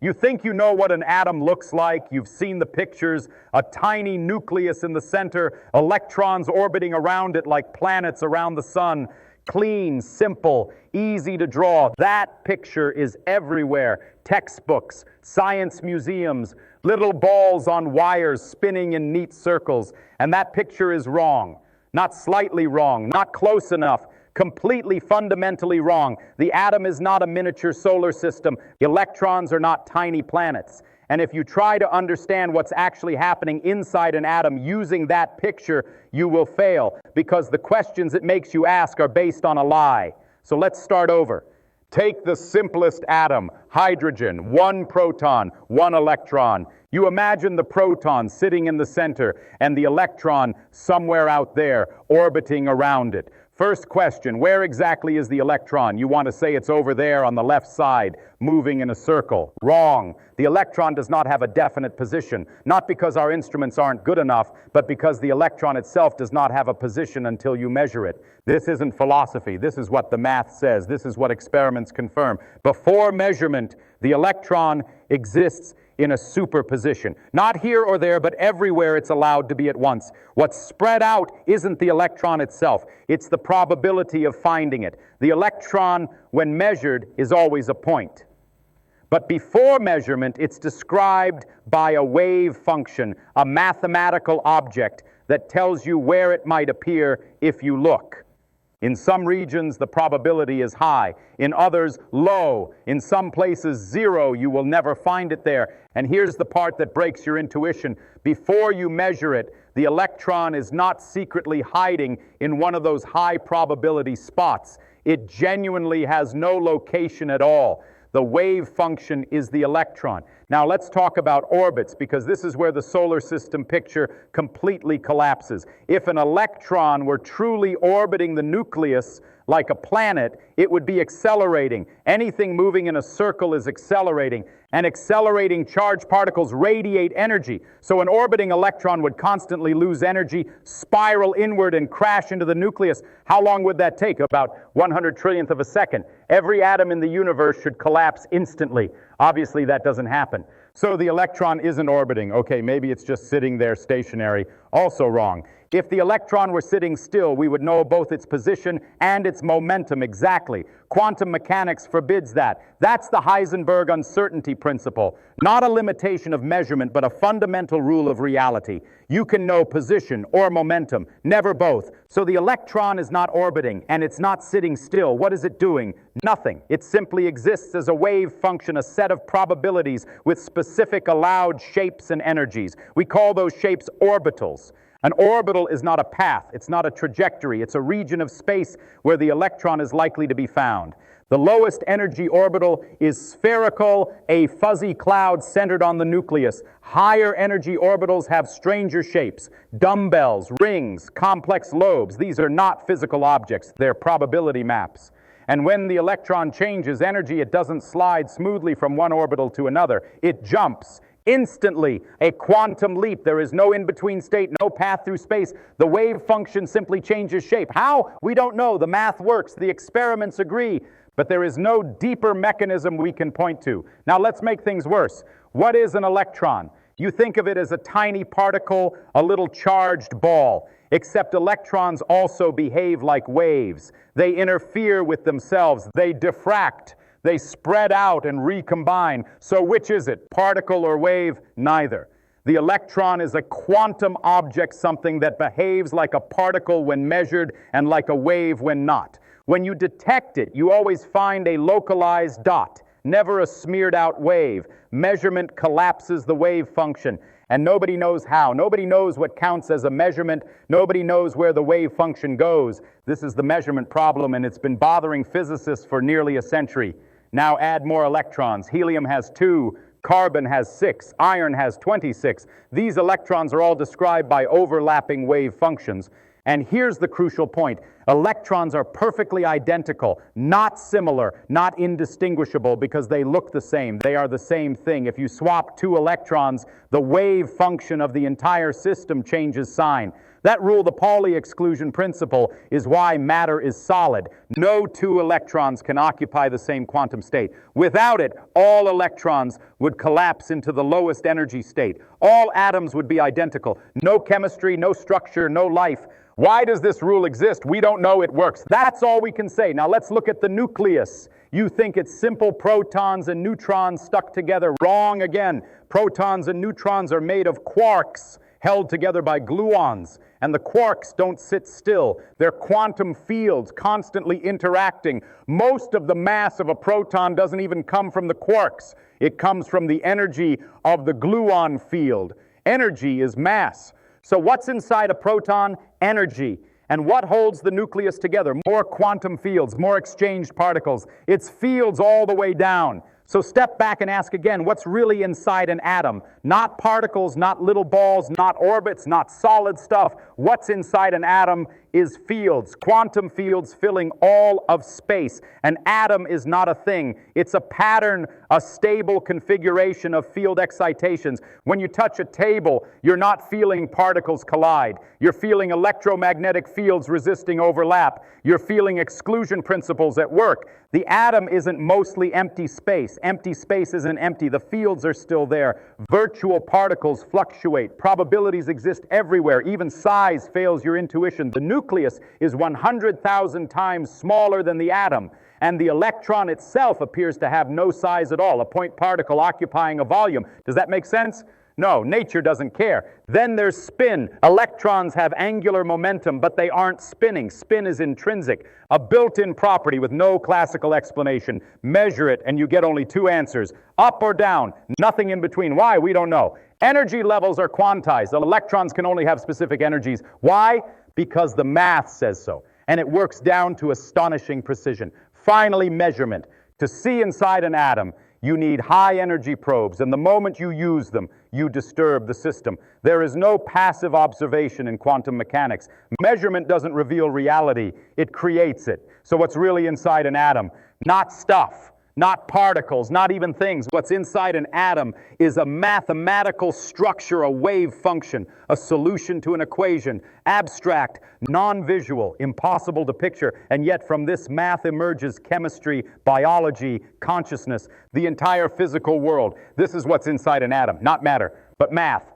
You think you know what an atom looks like. You've seen the pictures, a tiny nucleus in the center, electrons orbiting around it like planets around the sun. Clean, simple, easy to draw. That picture is everywhere. Textbooks, science museums, little balls on wires spinning in neat circles. And that picture is wrong. Not slightly wrong, not close enough. Completely fundamentally wrong. The atom is not a miniature solar system. Electrons are not tiny planets. And if you try to understand what's actually happening inside an atom using that picture, you will fail, because the questions it makes you ask are based on a lie. So let's start over. Take the simplest atom, hydrogen, 1 proton, 1 electron. You imagine the proton sitting in the center and the electron somewhere out there orbiting around it. First question, where exactly is the electron? You want to say it's over there on the left side, moving in a circle. Wrong. The electron does not have a definite position, not because our instruments aren't good enough, but because the electron itself does not have a position until you measure it. This isn't philosophy. This is what the math says. This is what experiments confirm. Before measurement, the electron exists in a superposition. Not here or there, but everywhere it's allowed to be at once. What's spread out isn't the electron itself. It's the probability of finding it. The electron, when measured, is always a point. But before measurement, it's described by a wave function, a mathematical object that tells you where it might appear if you look. In some regions, the probability is high. In others, low. In some places, 0. You will never find it there. And here's the part that breaks your intuition. Before you measure it, the electron is not secretly hiding in one of those high probability spots. It genuinely has no location at all. The wave function is the electron. Now let's talk about orbits, because this is where the solar system picture completely collapses. If an electron were truly orbiting the nucleus like a planet, it would be accelerating. Anything moving in a circle is accelerating, and accelerating charged particles radiate energy. So an orbiting electron would constantly lose energy, spiral inward, and crash into the nucleus. How long would that take? About 100 trillionth of a second. Every atom in the universe should collapse instantly. Obviously, that doesn't happen. So the electron isn't orbiting. Okay, maybe it's just sitting there stationary. Also wrong. If the electron were sitting still, we would know both its position and its momentum exactly. Quantum mechanics forbids that. That's the Heisenberg uncertainty principle. Not a limitation of measurement, but a fundamental rule of reality. You can know position or momentum, never both. So the electron is not orbiting, and it's not sitting still. What is it doing? Nothing. It simply exists as a wave function, a set of probabilities with specific allowed shapes and energies. We call those shapes orbitals. An orbital is not a path, it's not a trajectory, it's a region of space where the electron is likely to be found. The lowest energy orbital is spherical, a fuzzy cloud centered on the nucleus. Higher energy orbitals have stranger shapes, dumbbells, rings, complex lobes. These are not physical objects, they're probability maps. And when the electron changes energy, it doesn't slide smoothly from one orbital to another. It jumps. Instantly, a quantum leap. There is no in-between state, no path through space. The wave function simply changes shape. How? We don't know. The math works. The experiments agree. But there is no deeper mechanism we can point to. Now let's make things worse. What is an electron? You think of it as a tiny particle, a little charged ball. Except electrons also behave like waves. They interfere with themselves. They diffract. They spread out and recombine. So which is it, particle or wave? Neither. The electron is a quantum object, something that behaves like a particle when measured and like a wave when not. When you detect it, you always find a localized dot, never a smeared out wave. Measurement collapses the wave function, and nobody knows how. Nobody knows what counts as a measurement. Nobody knows where the wave function goes. This is the measurement problem, and it's been bothering physicists for nearly a century. Now add more electrons. Helium has 2, carbon has 6, iron has 26. These electrons are all described by overlapping wave functions. And here's the crucial point. Electrons are perfectly identical, not similar, not indistinguishable, because they look the same. They are the same thing. If you swap two electrons, the wave function of the entire system changes sign. That rule, the Pauli exclusion principle, is why matter is solid. No two electrons can occupy the same quantum state. Without it, all electrons would collapse into the lowest energy state. All atoms would be identical. No chemistry, no structure, no life. Why does this rule exist? We don't know. It works. That's all we can say. Now let's look at the nucleus. You think it's simple protons and neutrons stuck together. Wrong again. Protons and neutrons are made of quarks held together by gluons. And the quarks don't sit still. They're quantum fields constantly interacting. Most of the mass of a proton doesn't even come from the quarks. It comes from the energy of the gluon field. Energy is mass. So what's inside a proton? Energy. And what holds the nucleus together? More quantum fields, more exchanged particles. It's fields all the way down. So step back and ask again, what's really inside an atom? Not particles, not little balls, not orbits, not solid stuff. What's inside an atom is fields, quantum fields filling all of space. An atom is not a thing. It's a pattern, a stable configuration of field excitations. When you touch a table, you're not feeling particles collide. You're feeling electromagnetic fields resisting overlap. You're feeling exclusion principles at work. The atom isn't mostly empty space. Empty space isn't empty. The fields are still there. Virtual particles fluctuate. Probabilities exist everywhere. Even size fails your intuition. The nucleus is 100,000 times smaller than the atom. And the electron itself appears to have no size at all, a point particle occupying a volume. Does that make sense? No, nature doesn't care. Then there's spin. Electrons have angular momentum, but they aren't spinning. Spin is intrinsic, a built-in property with no classical explanation. Measure it, and you get only two answers, up or down, nothing in between. Why? We don't know. Energy levels are quantized. Electrons can only have specific energies. Why? Because the math says so, and it works down to astonishing precision. Finally, measurement. To see inside an atom, you need high-energy probes, and the moment you use them, you disturb the system. There is no passive observation in quantum mechanics. Measurement doesn't reveal reality, it creates it. So what's really inside an atom? Not stuff, not particles, not even things. What's inside an atom is a mathematical structure, a wave function, a solution to an equation, abstract, non-visual, impossible to picture, and yet from this math emerges chemistry, biology, consciousness, the entire physical world. This is what's inside an atom, not matter, but math.